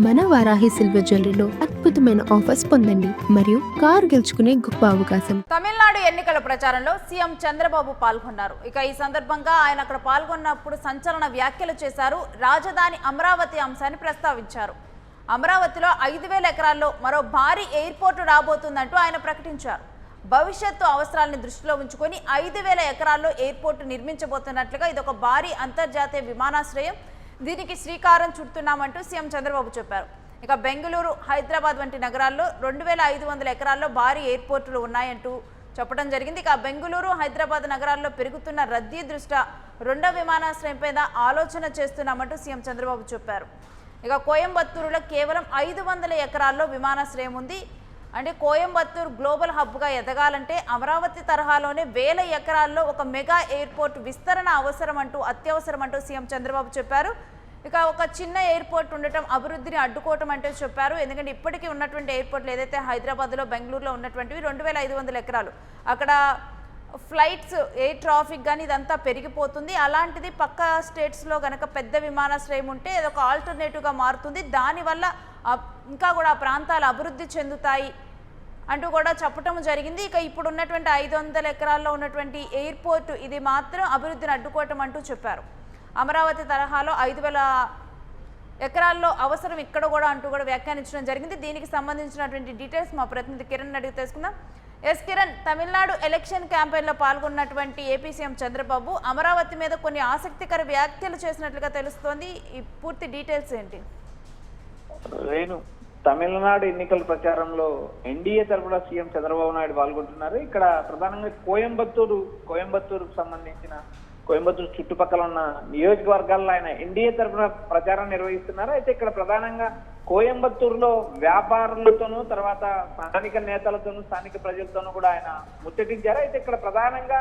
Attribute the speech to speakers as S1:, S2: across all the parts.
S1: మన వారాహి సిల్వర్ జ్యువెలరీలో అద్భుతమైన ఆఫర్స్ పొందండి మరియు కారు గెలుచుకునే గొప్ప అవకాశం.
S2: తమిళనాడు ఎన్నికల ప్రచారంలో సీఎం చంద్రబాబు పాల్గొన్నారు. ఇక ఈ సందర్భంగా ఆయన అక్కడ పాల్గొన్నప్పుడు సంచలన వ్యాఖ్యలు చేశారు. రాజధాని అమరావతి అంశాన్ని ప్రస్తావించారు. అమరావతిలో 5,000 ఎకరాల్లో మరో భారీ ఎయిర్పోర్టు రాబోతుందంటూ ఆయన ప్రకటించారు. భవిష్యత్తు అవసరాలను దృష్టిలో ఉంచుకొని 5,000 ఎకరాల్లో ఎయిర్పోర్టు నిర్మించబోతున్నట్లుగా ఇదొక భారీ అంతర్జాతీయ విమానాశ్రయం, దీనికి శ్రీకారం చుడుతున్నామంటూ సీఎం చంద్రబాబు చెప్పారు. ఇక బెంగళూరు, హైదరాబాద్ వంటి నగరాల్లో 2,500 ఎకరాల్లో భారీ ఎయిర్పోర్టులు ఉన్నాయంటూ చెప్పడం జరిగింది. ఇక బెంగళూరు, హైదరాబాద్ నగరాల్లో పెరుగుతున్న రద్దీ దృష్ట్యా రెండో విమానాశ్రయం పైన ఆలోచన చేస్తున్నామంటూ సీఎం చంద్రబాబు చెప్పారు. ఇక కోయంబత్తూరులో కేవలం 500 ఎకరాల్లో విమానాశ్రయం ఉంది. అంటే కోయంబత్తూరు గ్లోబల్ హబ్గా ఎదగాలంటే అమరావతి తరహాలోనే 1000 ఎకరాల్లో ఒక మెగా ఎయిర్పోర్ట్ విస్తరణ అత్యవసరం అంటూ సీఎం చంద్రబాబు చెప్పారు. ఇక ఒక చిన్న ఎయిర్పోర్ట్ ఉండటం అభివృద్ధిని అడ్డుకోవటం అంటే చెప్పారు. ఎందుకంటే ఇప్పటికీ ఉన్నటువంటి ఎయిర్పోర్ట్లు ఏదైతే హైదరాబాద్లో, బెంగళూరులో ఉన్నటువంటివి 2,500 ఎకరాలు, అక్కడ ఫ్లైట్స్, ఎయిర్ ట్రాఫిక్ కానీ ఇదంతా పెరిగిపోతుంది. అలాంటిది పక్క స్టేట్స్లో కనుక పెద్ద విమానాశ్రయం ఉంటే అదొక ఆల్టర్నేటివ్గా మారుతుంది. దానివల్ల ఇంకా కూడా ఆ ప్రాంతాలు అభివృద్ధి చెందుతాయి అంటూ కూడా చెప్పటం జరిగింది. ఇక ఇప్పుడు ఉన్నటువంటి 500 ఎకరాల్లో ఉన్నటువంటి ఎయిర్పోర్ట్ ఇది మాత్రం అభివృద్ధిని అడ్డుకోవటం అంటూ చెప్పారు. అమరావతి తరహాలో 5,000 ఎకరాల్లో అవసరం ఇక్కడ కూడా అంటూ కూడా వ్యాఖ్యానించడం జరిగింది. దీనికి సంబంధించినటువంటి డీటెయిల్స్ మా ప్రతినిధి కిరణ్ అడిగి తెలుసుకుందాం. ఎస్ కిరణ్, తమిళనాడు ఎలక్షన్ క్యాంపెయిన్లో పాల్గొన్నటువంటి ఏపీ సీఎం చంద్రబాబు అమరావతి మీద కొన్ని ఆసక్తికర వ్యాఖ్యలు చేసినట్లుగా తెలుస్తోంది. ఈ పూర్తి డీటెయిల్స్ ఏంటి?
S3: రేణు, తమిళనాడు ఎన్నికల ప్రచారంలో ఎన్డీఏ తరఫున సీఎం చంద్రబాబు నాయుడు పాల్గొంటున్నారు. ఇక్కడ ప్రధానంగా కోయంబత్తూరుకు సంబంధించిన కోయంబత్తూరు చుట్టుపక్కల ఉన్న నియోజకవర్గాల్లో ఆయన ఎన్డీఏ తరఫున ప్రచారం నిర్వహిస్తున్నారు. అయితే ఇక్కడ ప్రధానంగా కోయంబత్తూరులో వ్యాపారులతోనూ, తర్వాత స్థానిక నేతలతోనూ, స్థానిక ప్రజలతోనూ కూడా ఆయన ముచ్చటించారు. అయితే ఇక్కడ ప్రధానంగా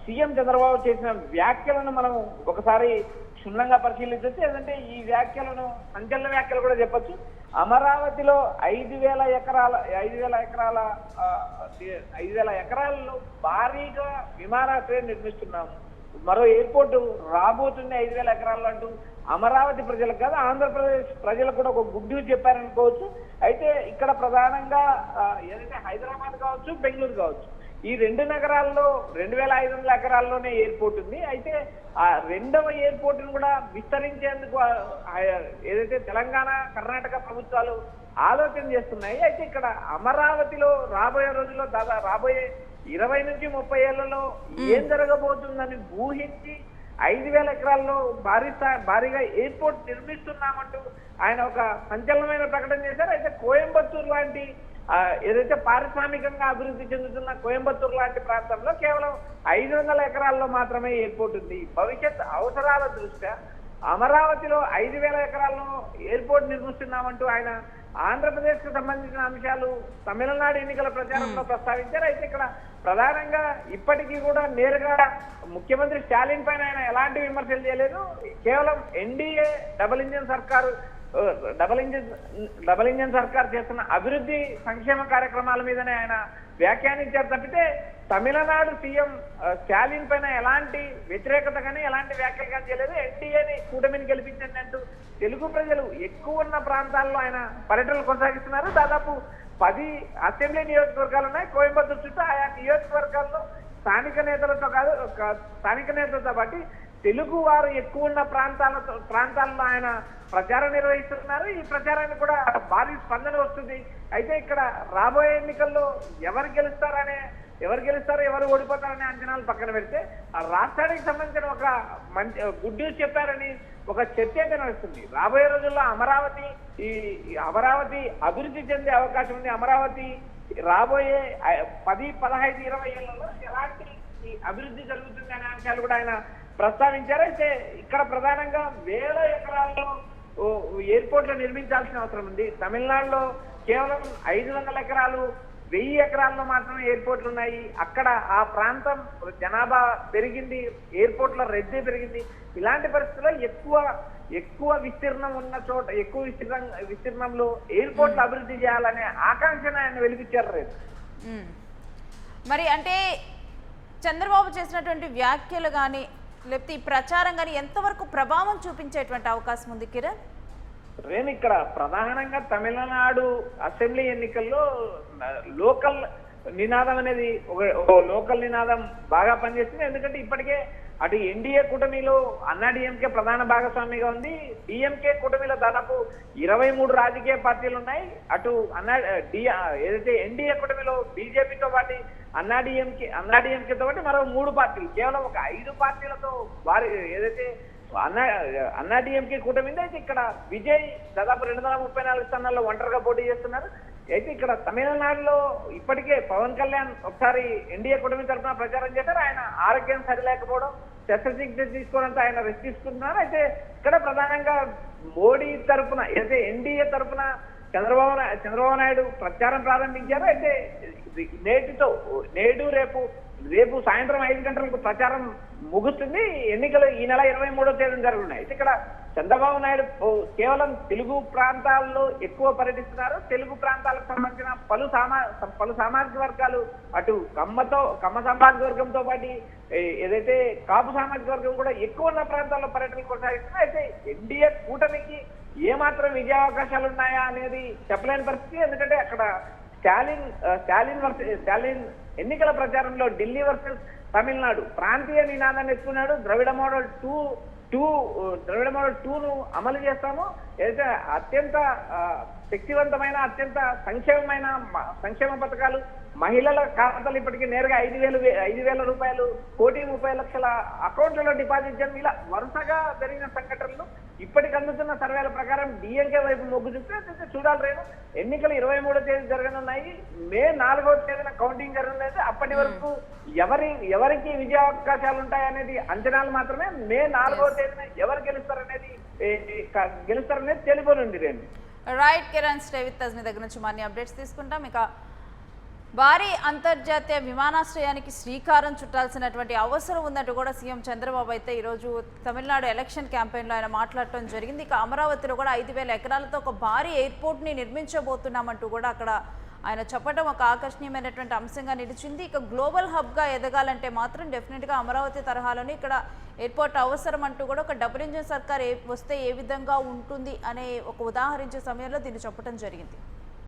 S3: సీఎం చంద్రబాబు చేసిన వ్యాఖ్యలను మనం ఒకసారి క్షుణ్ణంగా పరిశీలించవచ్చు. ఏంటంటే ఈ వ్యాఖ్యలను సంచలన వ్యాఖ్యలు కూడా చెప్పొచ్చు. అమరావతిలో 5,000 ఎకరాల్లో భారీగా విమానాశ్రయం నిర్మిస్తున్నాము, మరో ఎయిర్పోర్టు రాబోతుంది 5,000 ఎకరాల్లో అంటూ అమరావతి ప్రజలకు కాదు, ఆంధ్రప్రదేశ్ ప్రజలకు కూడా ఒక గుడ్ న్యూస్ చెప్పారనుకోవచ్చు. అయితే ఇక్కడ ప్రధానంగా ఏదైతే హైదరాబాద్ కావచ్చు, బెంగళూరు కావచ్చు, ఈ రెండు నగరాల్లో 2,500 ఎకరాల్లోనే ఎయిర్పోర్ట్ ఉంది. అయితే ఆ రెండవ ఎయిర్పోర్ట్ను కూడా విస్తరించేందుకు ఏదైతే తెలంగాణ, కర్ణాటక ప్రభుత్వాలు ఆలోచన చేస్తున్నాయి. అయితే ఇక్కడ అమరావతిలో రాబోయే రోజుల్లో రాబోయే 20 నుంచి 30 ఏళ్లలో ఏం జరగబోతుందని ఊహించి 5,000 ఎకరాల్లో భారీగా ఎయిర్పోర్ట్ నిర్మిస్తున్నామంటూ ఆయన ఒక సంచలనమైన ప్రకటన చేశారు. అయితే కోయంబత్తూరు లాంటి ఏదైతే పారిశ్రామికంగా అభివృద్ధి చెందుతున్న కోయంబత్తూరు లాంటి ప్రాంతంలో కేవలం 500 ఎకరాల్లో మాత్రమే ఎయిర్పోర్ట్ ఉంది. భవిష్యత్ అవసరాల దృష్ట్యా అమరావతిలో 5,000 ఎకరాల్లో ఎయిర్పోర్ట్ నిర్మిస్తున్నామంటూ ఆయన ఆంధ్రప్రదేశ్ కు సంబంధించిన అంశాలు తమిళనాడు ఎన్నికల ప్రచారంలో ప్రస్తావించారు. అయితే ఇక్కడ ప్రధానంగా ఇప్పటికీ కూడా నేరుగా ముఖ్యమంత్రి స్టాలిన్ పైన ఆయన ఎలాంటి విమర్శలు చేయలేదు. కేవలం ఎన్డీఏ డబుల్ ఇంజన్ సర్కార్ చేస్తున్న అభివృద్ధి సంక్షేమ కార్యక్రమాల మీదనే ఆయన వ్యాఖ్యానించారు తప్పితే తమిళనాడు సీఎం స్టాలిన్ పైన ఎలాంటి వ్యతిరేకత కానీ ఎలాంటి వ్యాఖ్యలు కానీ చేయలేదు. ఎన్డీఏని కూటమిని గెలిపించండి అంటూ తెలుగు ప్రజలు ఎక్కువ ఉన్న ప్రాంతాల్లో ఆయన పర్యటనలు కొనసాగిస్తున్నారు. దాదాపు 10 అసెంబ్లీ నియోజకవర్గాలు ఉన్నాయి కోయంబత్తూరు చుట్టూ. ఆయా నియోజకవర్గాల్లో స్థానిక నేతలతో పాటు తెలుగు వారు ఎక్కువ ఉన్న ప్రాంతాల్లో ఆయన ప్రచారం నిర్వహిస్తున్నారు. ఈ ప్రచారానికి కూడా భారీ స్పందన వస్తుంది. అయితే ఇక్కడ రాబోయే ఎన్నికల్లో ఎవరు గెలుస్తారో ఎవరు ఓడిపోతారనే అంచనాలు పక్కన పెడితే ఆ రాష్ట్రానికి సంబంధించిన ఒక మంచి గుడ్ న్యూస్ చెప్పారని ఒక చర్చ అయితే నడుస్తుంది. రాబోయే రోజుల్లో అమరావతి అభివృద్ధి చెందే అవకాశం ఉంది. అమరావతి రాబోయే 10, 15, 20 ఏళ్లలో ఎలాంటి అభివృద్ధి జరుగుతుంది అనే అంశాలు కూడా ఆయన ప్రస్తావించారు. అయితే ఇక్కడ ప్రధానంగా 1000 ఎకరాల్లో ఎయిర్పోర్ట్లు నిర్మించాల్సిన అవసరం ఉంది. తమిళనాడులో కేవలం 500 ఎకరాలు, 1000 ఎకరాల్లో మాత్రమే ఎయిర్పోర్ట్లు ఉన్నాయి. అక్కడ ఆ ప్రాంతం జనాభా పెరిగింది, ఎయిర్పోర్ట్ల రద్దీ పెరిగింది. ఇలాంటి పరిస్థితుల్లో ఎక్కువ విస్తీర్ణం ఉన్న చోట ఎక్కువ విస్తీర్ణంలో ఎయిర్పోర్ట్లు అభివృద్ధి చేయాలనే ఆకాంక్షను ఆయన వెలిగించారు. రేపు
S2: మరి అంటే చంద్రబాబు చేసినటువంటి వ్యాఖ్యలు కానీ లేకపోతే ఈ ప్రచారం కానీ ఎంతవరకు ప్రభావం చూపించేటువంటి అవకాశం ఉంది కిరణ్?
S3: నేను ఇక్కడ ప్రధానంగా తమిళనాడు అసెంబ్లీ ఎన్నికల్లో లోకల్ నినాదం అనేది ఒక లోకల్ నినాదం బాగా పనిచేస్తుంది. ఎందుకంటే ఇప్పటికే అటు ఎన్డీఏ కూటమిలో అన్నాడీఎంకే ప్రధాన భాగస్వామిగా ఉంది. డిఎంకే కూటమిలో దాదాపు 23 రాజకీయ పార్టీలు ఉన్నాయి. అటు ఏదైతే ఎన్డీఏ కూటమిలో బీజేపీతో పాటు అన్నాడీఎంకేతో పాటు మరో 3 పార్టీలు, కేవలం ఒక 5 పార్టీలతో వారి ఏదైతే అన్నాడీఎంకే కూటమి అయితే ఇక్కడ విజయ్ దాదాపు 234 స్థానాల్లో ఒంటరిగా పోటీ చేస్తున్నారు. అయితే ఇక్కడ తమిళనాడులో ఇప్పటికే పవన్ కళ్యాణ్ ఒకసారి ఎన్డీఏ కూటమి తరఫున ప్రచారం చేశారు. ఆయన ఆరోగ్యం సరిలేకపోవడం, శస్త్రచికిత్స తీసుకోవడంతో ఆయన రెస్ట్ తీసుకుంటున్నారు. అయితే ఇక్కడ ప్రధానంగా మోడీ తరఫున అయితే ఎన్డీఏ తరఫున చంద్రబాబు నాయుడు ప్రచారం ప్రారంభించారు. అయితే రేపు సాయంత్రం 5 గంటలకు ప్రచారం ముగుస్తుంది. ఎన్నికలు ఈ నెల 23వ తేదీన జరుగుతున్నాయి. అయితే ఇక్కడ చంద్రబాబు నాయుడు కేవలం తెలుగు ప్రాంతాల్లో ఎక్కువ పర్యటిస్తున్నారు. తెలుగు ప్రాంతాలకు సంబంధించిన పలు సామాజిక వర్గాలు, అటు కమ్మ సామాజిక వర్గంతో పాటు ఏదైతే కాపు సామాజిక వర్గం కూడా ఎక్కువ ఉన్న ప్రాంతాల్లో పర్యటనలు కొనసాగిస్తున్నారు. అయితే ఎన్డీఏ కూటమికి ఏమాత్రం విజయావకాశాలు ఉన్నాయా అనేది చెప్పలేని పరిస్థితి. ఎందుకంటే అక్కడ స్టాలిన్ ఎన్నికల ప్రచారంలో ఢిల్లీ వర్సెస్ తమిళనాడు ప్రాంతీయ నినాదాన్ని ఎత్తుకున్నాడు. ద్రవిడ మోడల్ 2ను అమలు చేస్తాము. ఏదైతే అత్యంత శక్తివంతమైన అత్యంత సంక్షేమ పథకాలు, మహిళల ఖాతాలు ఇప్పటికీ నేరుగా 5,000 రూపాయలు, 1,30,00,000 అకౌంట్లలో డిపాజిట్ చేయడం, ఇలా వరుసగా జరిగిన సంఘటనలు ఇప్పటికి అందుతున్న సర్వేల ప్రకారం డిఎంకే వైపు మొగ్గు చూస్తే చూడాలి. రేపు ఎన్నికలు 23వ తేదీ జరగనున్నాయి. మే 4వ తేదీన కౌంటింగ్ జరగనుంది. అప్పటి వరకు ఎవరికి విజయావకాశాలు ఉంటాయనేది అంచనాలు మాత్రమే. మే 4వ తేదీన ఎవరు గెలుస్తారనేది తెలియనుంది. రేపు
S2: right Kiran, stay with us. మీ దగ్గర నుంచి మరిన్ని అప్డేట్స్ తీసుకుంటాం. ఇక భారీ అంతర్జాతీయ విమానాశ్రయానికి శ్రీకారం చుట్టాల్సినటువంటి అవసరం ఉందంటూ కూడా సీఎం చంద్రబాబు అయితే ఈరోజు తమిళనాడు ఎలక్షన్ క్యాంపెయిన్లో ఆయన మాట్లాడటం జరిగింది. ఇక అమరావతిలో కూడా 5,000 ఎకరాలతో ఒక భారీ ఎయిర్పోర్ట్ని నిర్మించబోతున్నామంటూ కూడా అక్కడ ఆయన చెప్పడం ఒక ఆకర్షణీయమైనటువంటి అంశంగా నిలిచింది. ఇక గ్లోబల్ హబ్గా ఎదగాలంటే మాత్రం డెఫినెట్గా అమరావతి తరహాలోనే ఇక్కడ ఎయిర్పోర్ట్ అవసరం అంటూ కూడా ఒక డబుల్ ఇంజిన్ సర్కార్ వస్తే ఏ విధంగా ఉంటుంది అనే ఒక ఉదాహరించే సమయంలో దీన్ని చెప్పడం జరిగింది.